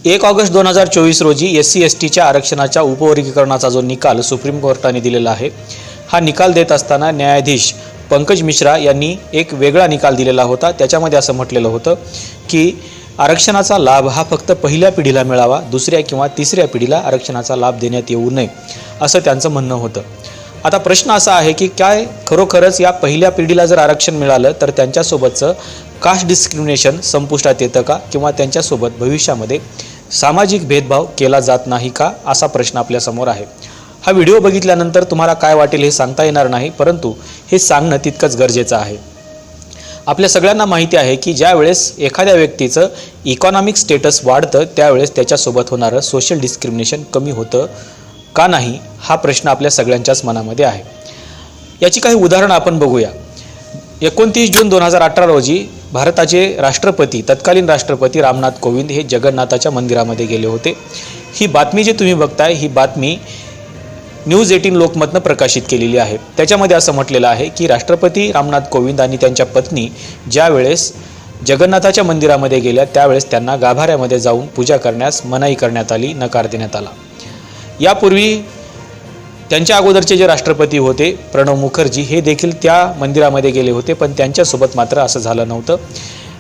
1 August 2024 रोजी SC/STच्या आरक्षणाच्या उपवर्गीकरणाचा जो निकाल सुप्रीम कोर्टाने दिलेला आहे, हा निकाल देत असताना न्यायाधीश पंकज मिश्रा यांनी एक वेगळा निकाल दिलेला होता। त्याच्यामध्ये असं म्हटलेलं होतं की आरक्षणाचा लाभ हा फक्त पहिल्या पिढीला मिळावा, दुसऱ्या किंवा तिसऱ्या पिढीला आरक्षणाचा लाभ देण्यात येऊ नये, असं त्यांचं म्हणणं होतं। आता प्रश्न असा आहे की काय खरोखरच या पहिल्या पिढीला जर आरक्षण मिळालं तर त्यांच्यासोबतचं कास्ट डिस्क्रिमिनेशन संपुष्टात येतं का, किंवा त्यांच्यासोबत भविष्यामध्ये सामाजिक भेदभाव केला जात नाही का, असा प्रश्न आपल्यासमोर आहे। हा व्हिडिओ बघितल्यानंतर तुम्हाला काय वाटेल हे सांगता येणार नाही, परंतु हे सांगणं तितकंच गरजेचं आहे। आपल्या सगळ्यांना माहिती आहे की ज्या वेळेस एखाद्या व्यक्तीचं इकॉनॉमिक स्टेटस वाढतं त्यावेळेस त्याच्यासोबत होणारं सोशल डिस्क्रिमिनेशन कमी होतं का नाही, हा प्रश्न आपल्या सगळ्यांच्याच मनामध्ये आहे। याची काही उदाहरणं आपण बघूया। 29 जून 2018 रोजी भारताचे राष्ट्रपती, तत्कालीन राष्ट्रपती रामनाथ कोविंद हे जगन्नाथाच्या मंदिरामध्ये गेले होते। ही बातमी जी तुम्ही बघताय ही बातमी न्यूज 18 लोकमतनं प्रकाशित केलेली आहे। त्याच्यामध्ये असं म्हटलेलं आहे की राष्ट्रपती रामनाथ कोविंद आणि त्यांच्या पत्नी ज्या वेळेस जगन्नाथाच्या मंदिरामध्ये गेल्या त्यावेळेस त्यांना गाभाऱ्यामध्ये जाऊन पूजा करण्यास मनाई करण्यात आली, नकार देण्यात आला। यापूर्वी त्यांच्या अगोदरचे जे राष्ट्रपती होते प्रणव मुखर्जी हे देखील त्या मंदिरामध्ये गेले होते, पण त्यांच्यासोबत मात्र असं झालं नव्हतं।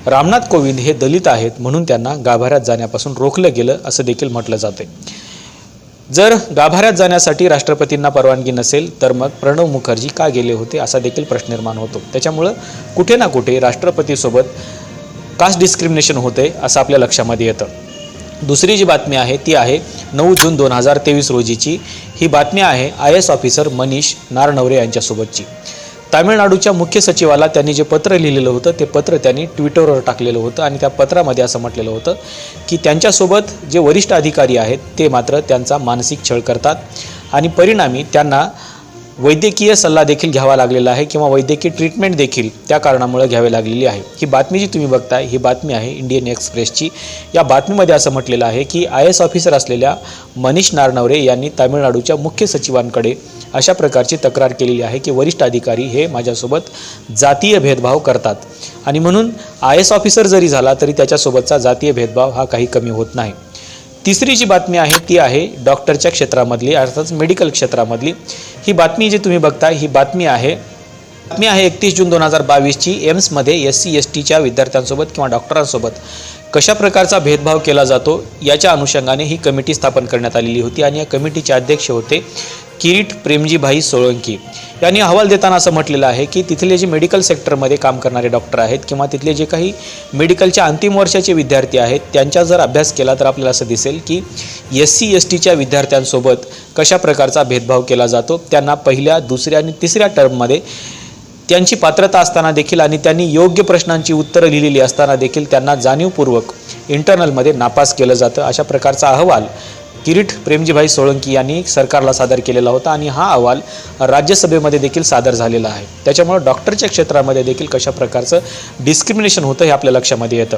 रामनाथ कोविंद हे दलित आहेत म्हणून त्यांना गाभाऱ्यात जाण्यापासून रोखलं गेलं असं देखील म्हटलं जाते। जर गाभाऱ्यात जाण्यासाठी राष्ट्रपतींना परवानगी नसेल तर मग प्रणव मुखर्जी का गेले होते असा देखील प्रश्न निर्माण होतो। त्याच्यामुळं कुठे ना कुठे राष्ट्रपतीसोबत कास्ट डिस्क्रिमिनेशन होते असं आपल्या लक्षामध्ये येतं। दुसरी जी बातमी आहे ती आहे 9 जून 2023 रोजीची। ही बातमी आहे IAS ऑफिसर मनीष नारनवरे यांच्यासोबतची। तामिळनाडूच्या मुख्य सचिवाला त्यांनी जे पत्र लिहिलेलं होतं ते पत्र त्यांनी ट्विटरवर टाकलेलं होतं आणि त्या पत्रामध्ये असं म्हटलेलं होतं की त्यांच्यासोबत जे वरिष्ठ अधिकारी आहेत ते मात्र त्यांचा मानसिक छळ करतात आणि परिणामी त्यांना वैद्यकीय सल्ला देखील घ्यावा लागलेला आहे किंवा वैद्यकीय ट्रीटमेंट देखील त्या कारणामुळे घ्यावी लागलेली आहे। ही बातमी जी तुम्ही बघताय ही बातमी आहे इंडियन एक्सप्रेसची। या बातमीमध्ये असं म्हटलेलं आहे की IAS ऑफिसर असलेल्या मनीष नारनवरे यांनी तामिळनाडूच्या मुख्य सचिवांकडे अशा प्रकारची तक्रार केलेली आहे की वरिष्ठ अधिकारी हे माझ्यासोबत जातीय भेदभाव करतात आणि म्हणून IAS ऑफिसर जरी झाला तरी त्याच्यासोबतचा जातीय भेदभाव हा काही कमी होत नाही। तिसरी जी बातमी आहे ती आहे डॉक्टरच्या क्षेत्रामधली, अर्थात मेडिकल क्षेत्रामधली। ही बातमी जी तुम्ही बघताय ही बातमी आहे 31 जून 2022ची। एम्समध्ये SC/STच्या विद्यार्थ्यांसोबत किंवा डॉक्टरांसोबत कशा प्रकारचा भेदभाव केला जातो याच्या अनुषंगाने ही कमिटी स्थापन करण्यात आलेली होती आणि या कमिटीचे अध्यक्ष होते किरीट प्रेमजीभाई सोळंकी। यांनी अहवाल देताना असं म्हटलेलं आहे की तिथले जे मेडिकल सेक्टरमध्ये काम करणारे डॉक्टर आहेत किंवा तिथले जे काही मेडिकलच्या अंतिम वर्षाचे विद्यार्थी आहेत त्यांचा जर अभ्यास केला तर आपल्याला असं दिसेल की SC/STच्या विद्यार्थ्यांसोबत कशा प्रकारचा भेदभाव केला जातो। त्यांना पहिल्या, दुसऱ्या आणि तिसऱ्या टर्ममध्ये त्यांची पात्रता असताना देखील आणि त्यांनी योग्य प्रश्नांची उत्तरं लिहिलेली असताना देखील त्यांना जाणीवपूर्वक इंटरनलमध्ये नापास केलं जातं। अशा प्रकारचा अहवाल किरीट प्रेमजीभाई सोळंकी यांनी सरकारला सादर केलेला होता आणि हा अहवाल राज्यसभेमध्ये देखील सादर झालेला आहे। त्याच्यामुळे डॉक्टरच्या क्षेत्रामध्ये देखील कशा प्रकारचं डिस्क्रिमिनेशन होतं हे आपल्या लक्षामध्ये येतं।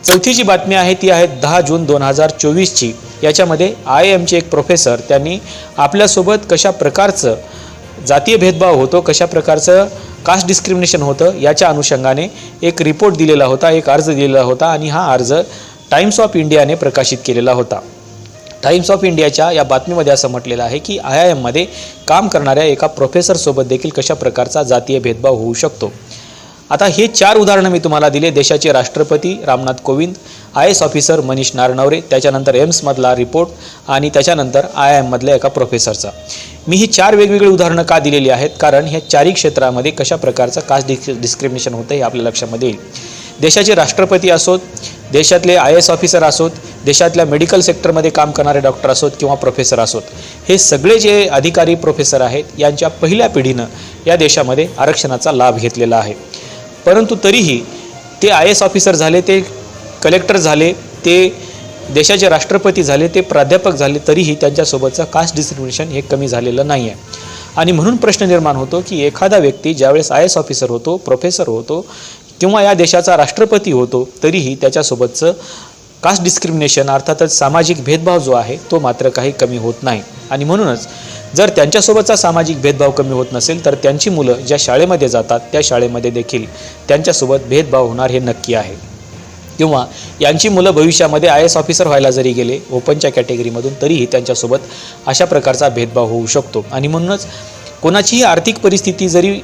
चौथी जी बातमी आहे ती आहे 10 जून 2024ची। याच्यामध्ये IIMचे एक प्रोफेसर त्यांनी आपल्यासोबत कशा प्रकारचं जातीय भेदभाव होतो, कशा प्रकारचं कास्ट डिस्क्रिमिनेशन होतं याच्या अनुषंगाने एक रिपोर्ट दिलेला होता, एक अर्ज दिलेला होता आणि हा अर्ज टाइम्स ऑफ इंडियाने प्रकाशित केलेला होता। टाइम्स ऑफ इंडियाच्या या बातमीमध्ये असं म्हटलेलं आहे की IIMमध्ये काम करणाऱ्या एका प्रोफेसरसोबत देखील कशा प्रकारचा जातीय भेदभाव होऊ शकतो। आता हे 4 उदाहरणं मी तुम्हाला दिले। देशाचे राष्ट्रपती रामनाथ कोविंद, IAS ऑफिसर मनीष नारनवरे, त्याच्यानंतर एम्समधला रिपोर्ट आणि त्याच्यानंतर IIMमधल्या एका प्रोफेसरचा। मी ही 4 वेगवेगळी उदाहरणं का दिलेली आहेत कारण ह्या 4ही क्षेत्रामध्ये कशा प्रकारचं कास्ट डिस्क्रिमिनेशन होतं हे आपल्या लक्षामध्ये येईल। देशाचे राष्ट्रपती असोत, देशातले IAS ऑफिसर असोत, देशातल्या मेडिकल सेक्टरमध्ये काम करणारे डॉक्टर असोत किंवा प्रोफेसर असोत, हे सगळे जे अधिकारी प्रोफेसर आहेत यांच्या पहिल्या पिढीनं या देशामध्ये आरक्षणाचा लाभ घेतलेला आहे। परंतु तरीही ते IAS ऑफिसर झाले, ते कलेक्टर झाले, ते देशाचे राष्ट्रपती झाले, ते प्राध्यापक झाले, तरीही त्यांच्यासोबतचं कास्ट डिस्क्रिमिनेशन हे कमी झालेलं नाही आहे। आणि म्हणून प्रश्न निर्माण होतो की एखादा व्यक्ती ज्यावेळेस IAS ऑफिसर होतो, प्रोफेसर होतो किंवा या देशाचा राष्ट्रपती होतो तरीही त्याच्यासोबतचं कास्ट डिस्क्रिमिनेशन अर्थातच सामाजिक भेदभाव जो आहे तो मात्र काही कमी होत नाही। आणि म्हणूनच जर त्यांच्यासोबतचा सामाजिक भेदभाव कमी होत नसेल तर त्यांची मुलं ज्या शाळेमध्ये जातात त्या शाळेमध्ये देखील त्यांच्यासोबत भेदभाव होणार हे नक्की आहे। किंवा यांची मुलं भविष्यामध्ये IAS ऑफिसर व्हायला जरी गेले ओपनच्या कॅटेगरीमधून तरीही त्यांच्यासोबत अशा प्रकारचा भेदभाव होऊ शकतो। आणि म्हणूनच कोणाचीही आर्थिक परिस्थिती जरी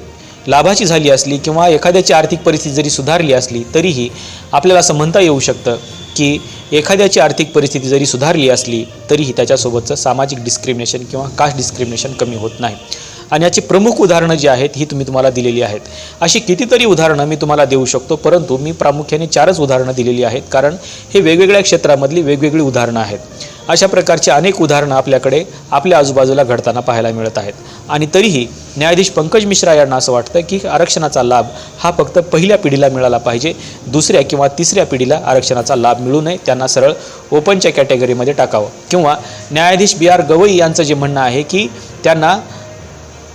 लाभाची झाली असली किंवा एखाद्याची आर्थिक परिस्थिती जरी सुधारली असली तरीही आपल्याला असं म्हणता येऊ शकतं की एखाद्याची आर्थिक परिस्थिती जरी सुधारली असली तरीही त्याच्यासोबतचं सामाजिक डिस्क्रिमिनेशन किंवा कास्ट डिस्क्रिमिनेशन कमी होत नाही। आणि याची प्रमुख उदाहरणं जी आहेत ही तुम्हाला दिलेली आहेत। अशी कितीतरी उदाहरणं मी तुम्हाला देऊ शकतो, परंतु मी प्रामुख्याने 4च उदाहरणं दिलेली आहेत, कारण हे वेगवेगळ्या क्षेत्रामधली वेगवेगळी उदाहरणं आहेत। अशा प्रकारची अनेक उदाहरणं आपल्याकडे आपल्या आजूबाजूला घडताना पाहायला मिळत आहेत। आणि तरीही न्यायाधीश पंकज मिश्रा यांना असं वाटतं की आरक्षणाचा लाभ हा फक्त पहिल्या पिढीला मिळाला पाहिजे, दुसऱ्या किंवा तिसऱ्या पिढीला आरक्षणाचा लाभ मिळू नये, त्यांना सरळ ओपनच्या कॅटेगरीमध्ये टाकावं। किंवा न्यायाधीश BR गवई यांचं जे म्हणणं आहे की त्यांना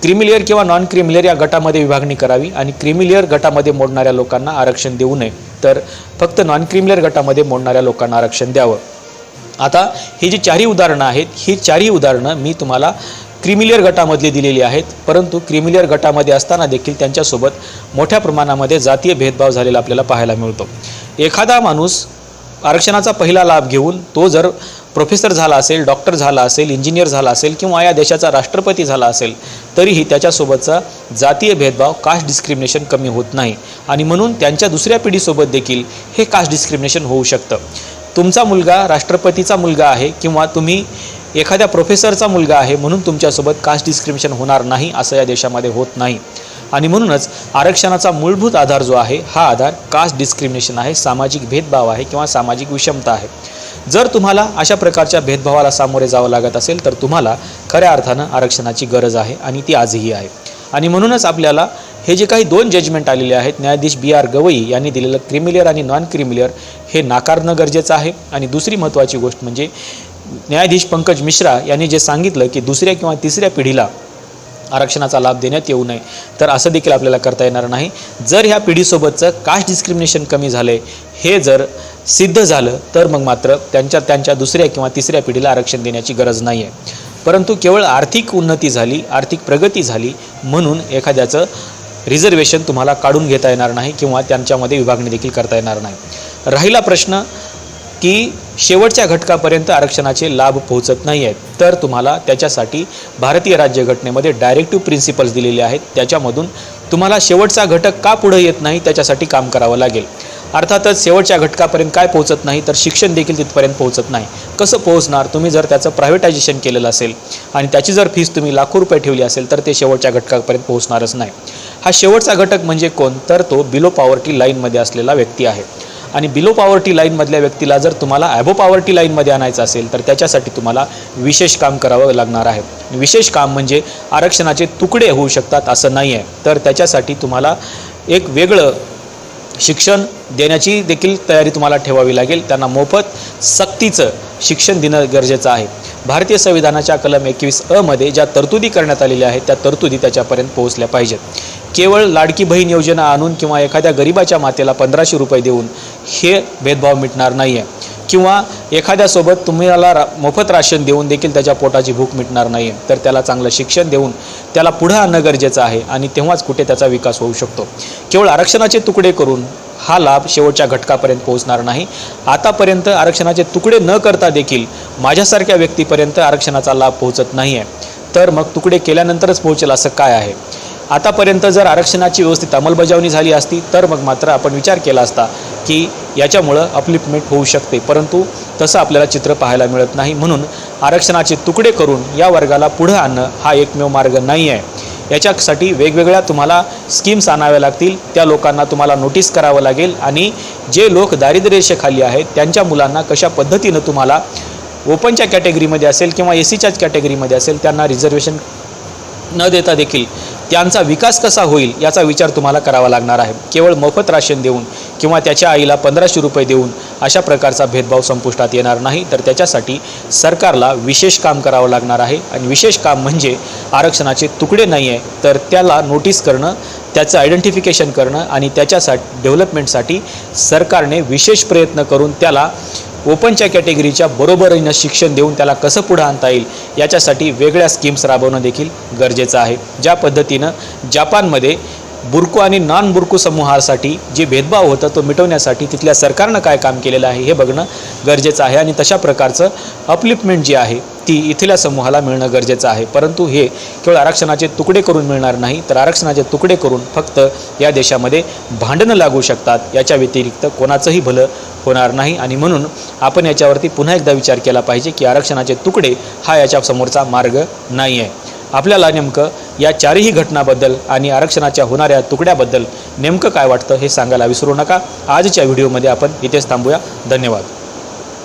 क्रिमिलेअर किंवा नॉन क्रिमिलेअर या गटामध्ये विभागणी करावी आणि क्रिमिलेअर गटामध्ये मोडणाऱ्या लोकांना आरक्षण देऊ नये, तर फक्त नॉन क्रिमिलेअर गटामध्ये मोडणाऱ्या लोकांना आरक्षण द्यावं। आता ही जी 4ही उदाहरणं आहेत ही 4ही उदाहरणं मी तुम्हाला क्रिमिलेअर गटामधली दिलेली आहेत, परंतु क्रिमिलेअर गटामध्ये असताना देखील त्यांच्यासोबत मोठ्या प्रमाणामध्ये जातीय भेदभाव झालेला आपल्याला पाहायला मिळतो। एखादा माणूस आरक्षणाचा पहिला लाभ घेऊन तो जर प्रोफेसर झाला असेल, डॉक्टर झाला असेल, इंजिनियर झाला असेल किंवा या देशाचा राष्ट्रपती झाला असेल तरीही त्याच्यासोबतचा जातीय भेदभाव कास्ट डिस्क्रिमिनेशन कमी होत नाही। आणि म्हणून त्यांच्या दुसऱ्या पिढीसोबत देखील हे कास्ट डिस्क्रिमिनेशन होऊ शकतं। तुमचा मुलगा राष्ट्रपतीचा मुलगा आहे किंवा तुम्ही एखाद्या प्रोफेसरचा मुलगा आहे म्हणून तुमच्यासोबत कास्ट डिस्क्रिमिनेशन होणार नाही असं या देशामध्ये होत नाही। आणि म्हणूनच आरक्षणाचा मूलभूत आधार जो आहे हा आधार कास्ट डिस्क्रिमिनेशन आहे, सामाजिक भेदभाव आहे किंवा सामाजिक विषमता आहे। जर तुम्हाला अशा प्रकारच्या भेदभावाला सामोरे जावं लागत असेल तर तुम्हाला खऱ्या अर्थानं आरक्षणाची गरज आहे आणि ती आजही आहे। आणि म्हणूनच आपल्याला हे जे काही 2 जजमेंट आलेले आहेत, न्यायाधीश BR गवई यांनी दिलेलं क्रिमिलेअर आणि नॉन क्रिमिलेअर हे नाकारणं गरजेचं आहे। आणि दुसरी महत्त्वाची गोष्ट म्हणजे न्यायाधीश पंकज मिश्रा यांनी जे सांगितलं की दुसऱ्या किंवा तिसऱ्या पिढीला आरक्षणाचा लाभ देण्यात येऊ नये, तर असं देखील आपल्याला करता येणार नाही। जर ह्या पिढीसोबतचं कास्ट डिस्क्रिमिनेशन कमी झाले हे जर सिद्ध झालं तर मग मात्र त्यांच्या दुसऱ्या किंवा तिसऱ्या पिढीला आरक्षण देण्याची गरज नाही आहे। परंतु केवळ आर्थिक उन्नती झाली, आर्थिक प्रगती झाली म्हणून एखाद्याचं रिझर्वेशन तुम्हाला काढून घेता येणार नाही किंवा त्यांच्यामध्ये विभागणी देखील करता येणार नाही। राहिला प्रश्न की शेवटच्या घटकापर्यंत आरक्षणाचे लाभ पोहोचत नाही आहेत, तर तुम्हाला त्याच्यासाठी भारतीय राज्यघटनेमध्ये डायरेक्टिव्ह प्रिन्सिपल्स दिलेले आहेत, त्याच्यामधून तुम्हाला शेवटचा घटक का पुढे येत नाही त्याच्यासाठी काम करावं लागेल। अर्थातच शेवटच्या घटकापर्यंत काय पोहोचत नाही तर शिक्षण देखील तिथपर्यंत पोहोचत नाही। कसं पोहोचणार? तुम्ही जर त्याचं प्रायव्हेटायझेशन केलेलं असेल आणि त्याची जर फीस तुम्ही लाखो रुपये ठेवली असेल तर ते शेवटच्या घटकापर्यंत पोहोचणारच नाही। हा शेवटचा घटक म्हणजे कोण? तर तो बिलो पॉवर्टी लाईनमध्ये असलेला व्यक्ती आहे। आणि बिलो पॉवर्टी लाईनमधल्या व्यक्तीला जर तुम्हाला ॲबो पॉवर्टी लाईनमध्ये आणायचं असेल तर त्याच्यासाठी तुम्हाला विशेष काम करावं लागणार आहे। विशेष काम म्हणजे आरक्षणाचे तुकडे होऊ शकतात असं नाही आहे, तर त्याच्यासाठी तुम्हाला एक वेगळं शिक्षण देण्याची देखील तयारी तुम्हाला ठेवावी लागेल। त्यांना मोफत सक्तीचं शिक्षण देणं गरजेचं आहे। भारतीय संविधानाच्या कलम 21(अ) मध्ये ज्या तरतुदी करण्यात आलेल्या आहेत त्या तरतुदी त्याच्यापर्यंत पोहोचल्या पाहिजेत। केवळ लाडकी बहीण योजना आणून किंवा एखाद्या गरिबाच्या मातेला 1500 रुपये देऊन हे भेदभाव मिटणार नाही आहे, किंवा एखाद्यासोबत तुम्हाला मोफत राशन देऊन देखील त्याच्या पोटाची भूक मिटणार नाही आहे, तर त्याला चांगलं शिक्षण देऊन त्याला पुढं आणणं गरजेचं आहे आणि तेव्हाच कुठे त्याचा विकास होऊ शकतो। केवळ आरक्षणाचे तुकडे करून हा लाभ शेवटच्या घटकापर्यंत पोहोचणार नाही। आतापर्यंत आरक्षणाचे तुकडे न करता देखील माझ्यासारख्या व्यक्तीपर्यंत आरक्षणाचा लाभ पोहोचत नाही आहे, तर मग तुकडे केल्यानंतरच पोहोचेल असं काय आहे? आतापर्यंत जर आरक्षणाची व्यवस्थित अंमलबजावणी झाली असती तर मग मात्र आपण विचार केला असता की याच्यामुळं अपलिफ्टमेंट होऊ शकते, परंतु तसं आपल्याला चित्र पाहायला मिळत नाही। म्हणून आरक्षणाचे तुकडे करून या वर्गाला पुढं आणणं हा एकमेव मार्ग नाही आहे। याच्यासाठी वेगवेगळ्या तुम्हाला स्कीम्स आणाव्या लागतील, त्या लोकांना तुम्हाला नोटीस करावं लागेल आणि जे लोक दारिद्र्यरेषेखाली आहेत त्यांच्या मुलांना कशा पद्धतीनं तुम्हाला ओपनच्या कॅटेगरीमध्ये असेल किंवा SCच्याच कॅटेगरीमध्ये असेल त्यांना रिझर्वेशन न देता देखील त्यांचा विकास कसा होईल याचा विचार तुम्हाला करावा लागणार आहे। केवळ मोफत राशन देऊन किंवा त्याच्या आईला 1500 रुपये देऊन अशा प्रकारचा भेदभाव संपुष्टात येणार नाही, तर त्याच्यासाठी सरकारला विशेष काम करावं लागणार आहे। आणि विशेष काम म्हणजे आरक्षणाचे तुकडे नाही आहे तर त्याला नोटीस करणं, त्याचं आयडेंटिफिकेशन करणं आणि त्याच्यासाठी डेव्हलपमेंटसाठी सरकारने विशेष प्रयत्न करून त्याला ओपनच्या कॅटेगरीच्या बरोबरीनं शिक्षण देऊन त्याला कसं पुढं आणता येईल याच्यासाठी वेगळ्या स्कीम्स राबवणं देखील गरजेचं आहे। ज्या पद्धतीनं जापानमध्ये बुरकू आणि नॉन बुरकू समूहासाठी जे भेदभाव होता तो मिटवण्यासाठी तिथल्या सरकारनं काय काम केलेलं आहे हे बघणं गरजेचं आहे आणि तशा प्रकारचं अपलिफ्टमेंट जी आहे ती इथल्या समूहाला मिळणं गरजेचं आहे। परंतु हे केवळ आरक्षणाचे तुकडे करून मिळणार नाही, तर आरक्षणाचे तुकडे करून फक्त या देशामध्ये भांडणं लागू शकतात, याच्या व्यतिरिक्त कोणाचंही भलं होणार नाही। आणि म्हणून आपण याच्यावरती पुन्हा एकदा विचार केला पाहिजे की आरक्षणाचे तुकडे हा याच्या समोरचा मार्ग नाही आहे। आपल्याला नेमकं या चारही घटनाबद्दल आणि आरक्षणाच्या होणाऱ्या तुकड्याबद्दल नेमकं काय वाटतं हे सांगायला विसरू नका। आजच्या व्हिडिओमध्ये आपण इथेच थांबूया। धन्यवाद।